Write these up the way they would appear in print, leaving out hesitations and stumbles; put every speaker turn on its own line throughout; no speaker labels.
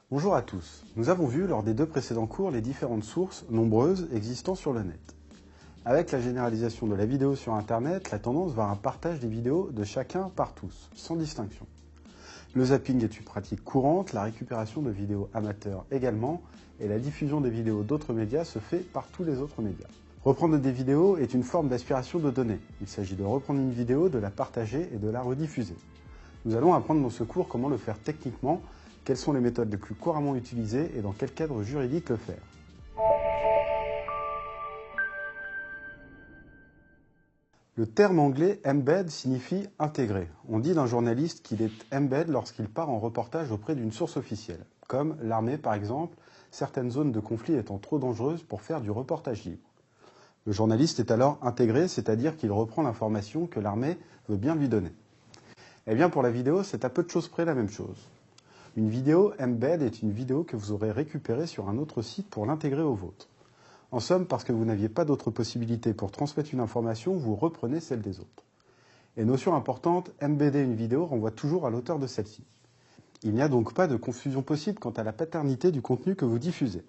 Bonjour à tous. Nous avons vu lors des deux précédents cours les différentes sources, nombreuses, existant sur le net. Avec la généralisation de la vidéo sur Internet, la tendance va à un partage des vidéos de chacun par tous, sans distinction. Le zapping est une pratique courante, la récupération de vidéos amateurs également, et la diffusion des vidéos d'autres médias se fait par tous les autres médias. Reprendre des vidéos est une forme d'aspiration de données. Il s'agit de reprendre une vidéo, de la partager et de la rediffuser. Nous allons apprendre dans ce cours comment le faire techniquement, quelles sont les méthodes les plus couramment utilisées et dans quel cadre juridique le faire. Le terme anglais embed signifie intégrer. On dit d'un journaliste qu'il est embed lorsqu'il part en reportage auprès d'une source officielle, comme l'armée par exemple, certaines zones de conflit étant trop dangereuses pour faire du reportage libre. Le journaliste est alors intégré, c'est-à-dire qu'il reprend l'information que l'armée veut bien lui donner. Eh bien pour la vidéo, c'est à peu de choses près la même chose. Une vidéo embed est une vidéo que vous aurez récupérée sur un autre site pour l'intégrer au vôtre. En somme, parce que vous n'aviez pas d'autre possibilité pour transmettre une information, vous reprenez celle des autres. Et notion importante, embedder une vidéo renvoie toujours à l'auteur de celle-ci. Il n'y a donc pas de confusion possible quant à la paternité du contenu que vous diffusez.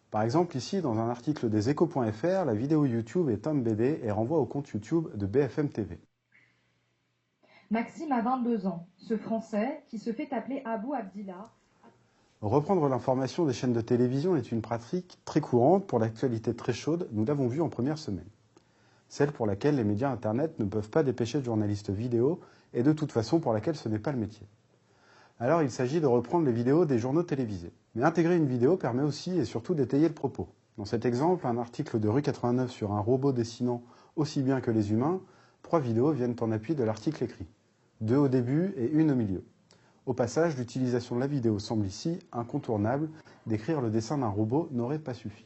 Par exemple, ici, dans un article des Échos.fr, la vidéo YouTube est embeddée et renvoie au compte YouTube de BFM TV.
Maxime a 22 ans. Ce Français, qui se fait appeler Abou Abdillah.
Reprendre l'information des chaînes de télévision est une pratique très courante pour l'actualité très chaude, nous l'avons vu en première semaine. Celle pour laquelle les médias Internet ne peuvent pas dépêcher de journalistes vidéo et de toute façon pour laquelle ce n'est pas le métier. Alors il s'agit de reprendre les vidéos des journaux télévisés. Mais intégrer une vidéo permet aussi et surtout d'étayer le propos. Dans cet exemple, un article de Rue 89 sur un robot dessinant aussi bien que les humains, 3 vidéos viennent en appui de l'article écrit. 2 au début et 1 au milieu. Au passage, l'utilisation de la vidéo semble ici incontournable, d'écrire le dessin d'un robot n'aurait pas suffi.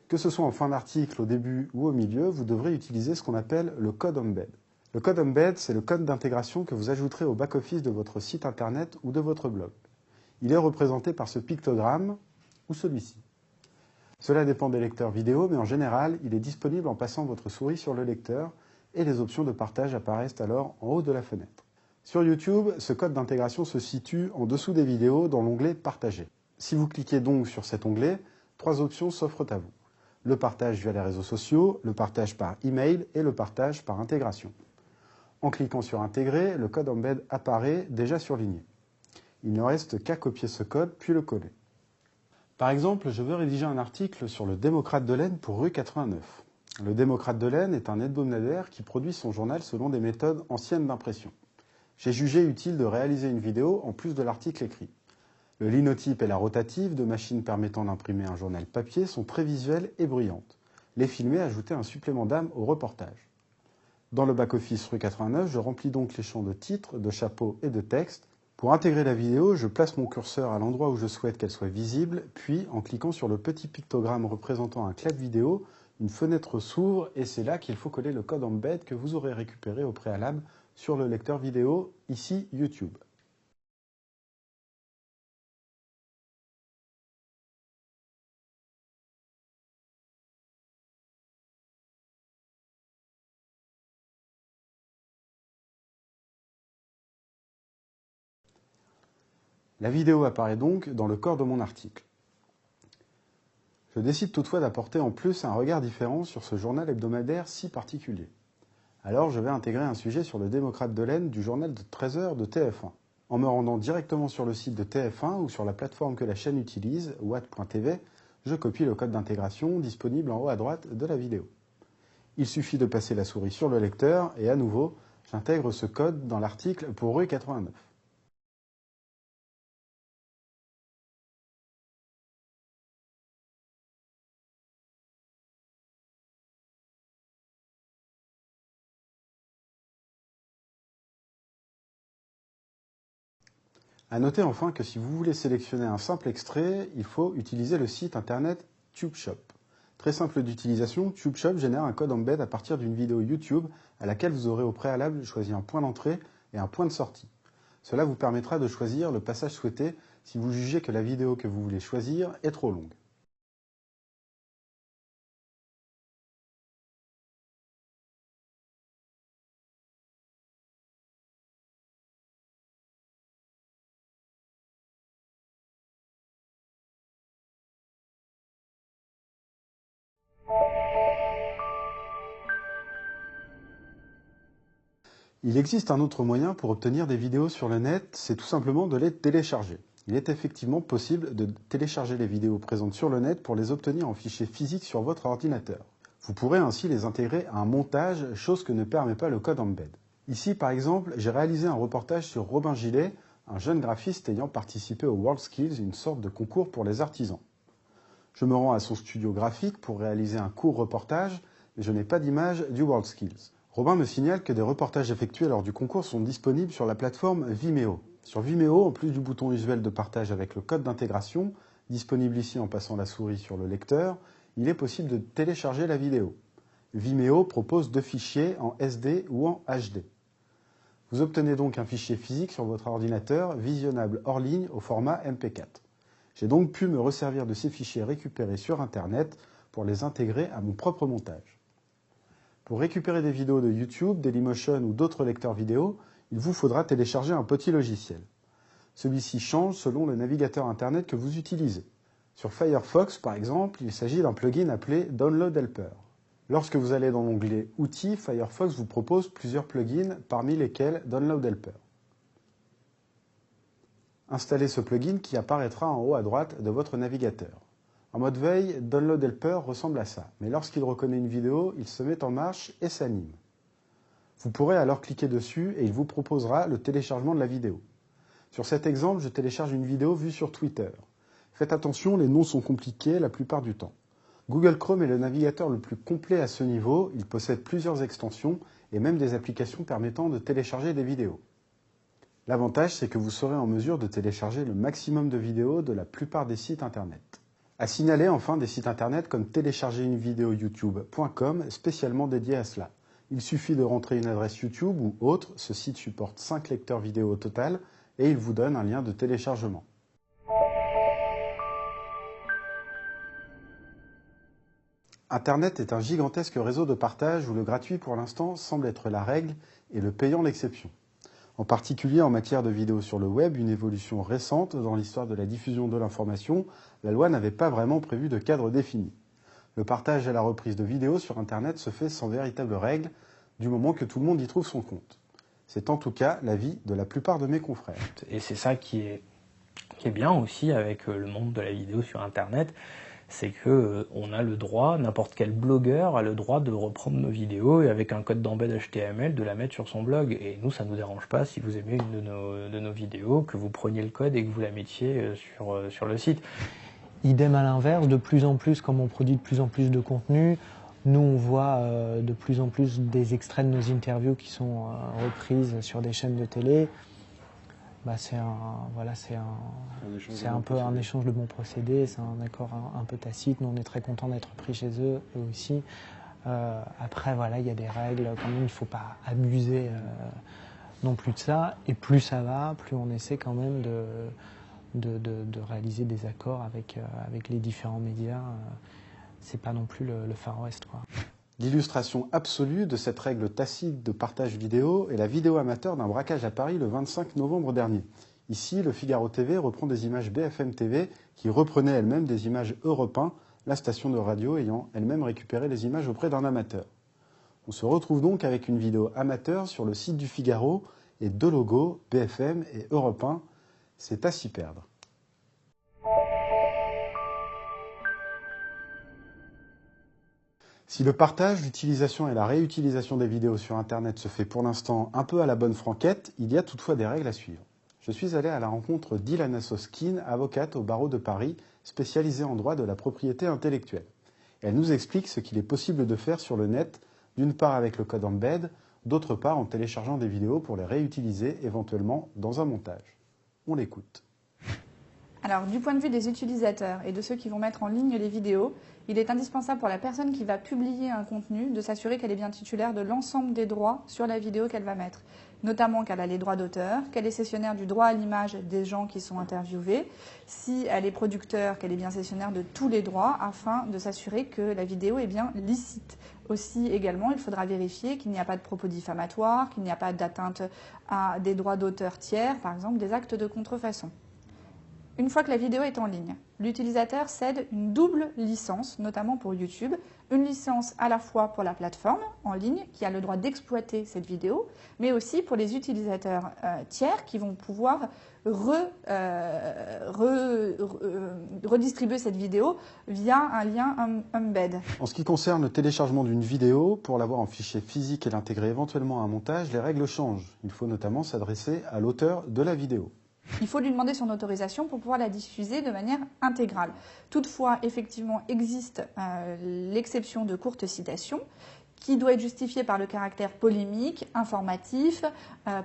Que ce soit en fin d'article, au début ou au milieu, vous devrez utiliser ce qu'on appelle le code embed. Le code embed, c'est le code d'intégration que vous ajouterez au back-office de votre site internet ou de votre blog. Il est représenté par ce pictogramme ou celui-ci. Cela dépend des lecteurs vidéo, mais en général, il est disponible en passant votre souris sur le lecteur et les options de partage apparaissent alors en haut de la fenêtre. Sur YouTube, ce code d'intégration se situe en dessous des vidéos dans l'onglet « Partager ». Si vous cliquez donc sur cet onglet, 3 options s'offrent à vous. Le partage via les réseaux sociaux, le partage par email et le partage par intégration. En cliquant sur Intégrer, le code embed apparaît déjà surligné. Il ne reste qu'à copier ce code puis le coller. Par exemple, je veux rédiger un article sur le Démocrate de l'Aisne pour Rue 89. Le Démocrate de l'Aisne est un hebdomadaire qui produit son journal selon des méthodes anciennes d'impression. J'ai jugé utile de réaliser une vidéo en plus de l'article écrit. Le linotype et la rotative, deux machines permettant d'imprimer un journal papier, sont très visuelles et bruyantes. Les filmer ajoutait un supplément d'âme au reportage. Dans le back-office Rue 89, je remplis donc les champs de titre, de chapeau et de texte. Pour intégrer la vidéo, je place mon curseur à l'endroit où je souhaite qu'elle soit visible, puis en cliquant sur le petit pictogramme représentant un clap vidéo, une fenêtre s'ouvre et c'est là qu'il faut coller le code embed que vous aurez récupéré au préalable sur le lecteur vidéo, ici YouTube. La vidéo apparaît donc dans le corps de mon article. Je décide toutefois d'apporter en plus un regard différent sur ce journal hebdomadaire si particulier. Alors je vais intégrer un sujet sur le Démocrate de l'Aisne du journal de 13h de TF1. En me rendant directement sur le site de TF1 ou sur la plateforme que la chaîne utilise, watt.tv, je copie le code d'intégration disponible en haut à droite de la vidéo. Il suffit de passer la souris sur le lecteur et à nouveau, j'intègre ce code dans l'article pour Rue 89. À noter enfin que si vous voulez sélectionner un simple extrait, il faut utiliser le site internet TubeShop. Très simple d'utilisation, TubeShop génère un code embed à partir d'une vidéo YouTube à laquelle vous aurez au préalable choisi un point d'entrée et un point de sortie. Cela vous permettra de choisir le passage souhaité si vous jugez que la vidéo que vous voulez choisir est trop longue. Il existe un autre moyen pour obtenir des vidéos sur le net, c'est tout simplement de les télécharger. Il est effectivement possible de télécharger les vidéos présentes sur le net pour les obtenir en fichier physique sur votre ordinateur. Vous pourrez ainsi les intégrer à un montage, chose que ne permet pas le code embed. Ici, par exemple, j'ai réalisé un reportage sur Robin Gillet, un jeune graphiste ayant participé au WorldSkills, une sorte de concours pour les artisans. Je me rends à son studio graphique pour réaliser un court reportage, mais je n'ai pas d'image du WorldSkills. Robin me signale que des reportages effectués lors du concours sont disponibles sur la plateforme Vimeo. Sur Vimeo, en plus du bouton usuel de partage avec le code d'intégration, disponible ici en passant la souris sur le lecteur, il est possible de télécharger la vidéo. Vimeo propose 2 fichiers en SD ou en HD. Vous obtenez donc un fichier physique sur votre ordinateur, visionnable hors ligne au format MP4. J'ai donc pu me resservir de ces fichiers récupérés sur Internet pour les intégrer à mon propre montage. Pour récupérer des vidéos de YouTube, Dailymotion ou d'autres lecteurs vidéo, il vous faudra télécharger un petit logiciel. Celui-ci change selon le navigateur Internet que vous utilisez. Sur Firefox, par exemple, il s'agit d'un plugin appelé Download Helper. Lorsque vous allez dans l'onglet Outils, Firefox vous propose plusieurs plugins, parmi lesquels Download Helper. Installez ce plugin qui apparaîtra en haut à droite de votre navigateur. En mode veille, Download Helper ressemble à ça, mais lorsqu'il reconnaît une vidéo, il se met en marche et s'anime. Vous pourrez alors cliquer dessus et il vous proposera le téléchargement de la vidéo. Sur cet exemple, je télécharge une vidéo vue sur Twitter. Faites attention, les noms sont compliqués la plupart du temps. Google Chrome est le navigateur le plus complet à ce niveau, il possède plusieurs extensions et même des applications permettant de télécharger des vidéos. L'avantage, c'est que vous serez en mesure de télécharger le maximum de vidéos de la plupart des sites internet. À signaler enfin des sites internet comme téléchargerunevideoyoutube.com spécialement dédié à cela. Il suffit de rentrer une adresse YouTube ou autre, ce site supporte 5 lecteurs vidéo au total et il vous donne un lien de téléchargement. Internet est un gigantesque réseau de partage où le gratuit pour l'instant semble être la règle et le payant l'exception. En particulier en matière de vidéos sur le web, une évolution récente dans l'histoire de la diffusion de l'information, la loi n'avait pas vraiment prévu de cadre défini. Le partage et la reprise de vidéos sur Internet se fait sans véritable règle, du moment que tout le monde y trouve son compte. C'est en tout cas l'avis de la plupart de mes confrères.
Et c'est ça qui est bien aussi avec le monde de la vidéo sur Internet, c'est que on a le droit, n'importe quel blogueur a le droit de reprendre nos vidéos et avec un code d'embed HTML de la mettre sur son blog. Et nous, ça ne nous dérange pas si vous aimez une de nos vidéos, que vous preniez le code et que vous la mettiez sur le site.
Idem à l'inverse, de plus en plus, comme on produit de plus en plus de contenu, nous on voit de plus en plus des extraits de nos interviews qui sont reprises sur des chaînes de télé. Bah c'est un peu un échange de bons procédés, c'est un accord un peu tacite. Nous on est très contents d'être pris chez eux aussi. Après voilà, il y a des règles quand même, il ne faut pas abuser non plus de ça. Et plus ça va, plus on essaie quand même de réaliser des accords avec les différents médias. C'est pas non plus le Far West, quoi.
L'illustration absolue de cette règle tacite de partage vidéo est la vidéo amateur d'un braquage à Paris le 25 novembre dernier. Ici, le Figaro TV reprend des images BFM TV qui reprenaient elles-mêmes des images Europe 1, la station de radio ayant elle-même récupéré les images auprès d'un amateur. On se retrouve donc avec une vidéo amateur sur le site du Figaro et 2 logos, BFM et Europe 1. C'est à s'y perdre. Si le partage, l'utilisation et la réutilisation des vidéos sur Internet se fait pour l'instant un peu à la bonne franquette, il y a toutefois des règles à suivre. Je suis allé à la rencontre d'Ilana Soskin, avocate au barreau de Paris, spécialisée en droit de la propriété intellectuelle. Elle nous explique ce qu'il est possible de faire sur le net, d'une part avec le code embed, d'autre part en téléchargeant des vidéos pour les réutiliser éventuellement dans un montage. On l'écoute.
Alors, du point de vue des utilisateurs et de ceux qui vont mettre en ligne les vidéos, il est indispensable pour la personne qui va publier un contenu de s'assurer qu'elle est bien titulaire de l'ensemble des droits sur la vidéo qu'elle va mettre, notamment qu'elle a les droits d'auteur, qu'elle est cessionnaire du droit à l'image des gens qui sont interviewés, si elle est producteur, qu'elle est bien cessionnaire de tous les droits, afin de s'assurer que la vidéo est bien licite. Aussi, également, il faudra vérifier qu'il n'y a pas de propos diffamatoires, qu'il n'y a pas d'atteinte à des droits d'auteur tiers, par exemple des actes de contrefaçon. Une fois que la vidéo est en ligne, l'utilisateur cède une double licence, notamment pour YouTube. Une licence à la fois pour la plateforme en ligne qui a le droit d'exploiter cette vidéo, mais aussi pour les utilisateurs tiers qui vont pouvoir redistribuer cette vidéo via un lien embed.
En ce qui concerne le téléchargement d'une vidéo, pour l'avoir en fichier physique et l'intégrer éventuellement à un montage, les règles changent. Il faut notamment s'adresser à l'auteur de la vidéo.
Il faut lui demander son autorisation pour pouvoir la diffuser de manière intégrale. Toutefois, effectivement, existe l'exception de courte citation qui doit être justifiée par le caractère polémique, informatif,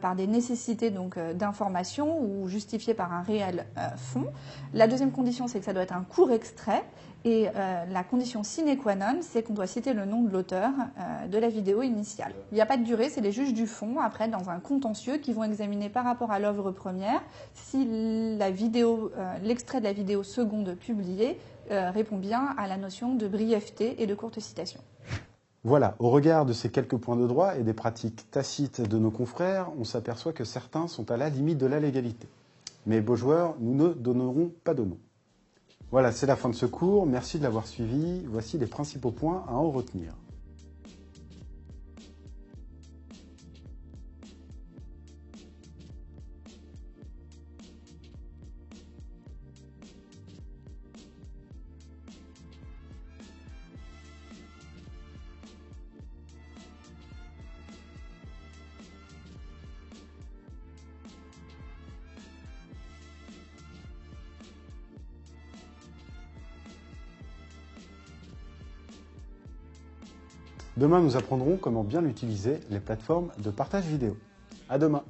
par des nécessités d'information ou justifiée par un réel fond. La deuxième condition, c'est que ça doit être un court extrait. Et la condition sine qua non, c'est qu'on doit citer le nom de l'auteur de la vidéo initiale. Il n'y a pas de durée, c'est les juges du fond, après, dans un contentieux, qui vont examiner par rapport à l'œuvre première si l'extrait de la vidéo seconde publiée répond bien à la notion de brièveté et de courte citation.
Voilà, au regard de ces quelques points de droit et des pratiques tacites de nos confrères, on s'aperçoit que certains sont à la limite de la légalité. Mais beaux joueurs, nous ne donnerons pas de nom. Voilà, c'est la fin de ce cours. Merci de l'avoir suivi. Voici les principaux points à en retenir. Demain, nous apprendrons comment bien utiliser les plateformes de partage vidéo. À demain!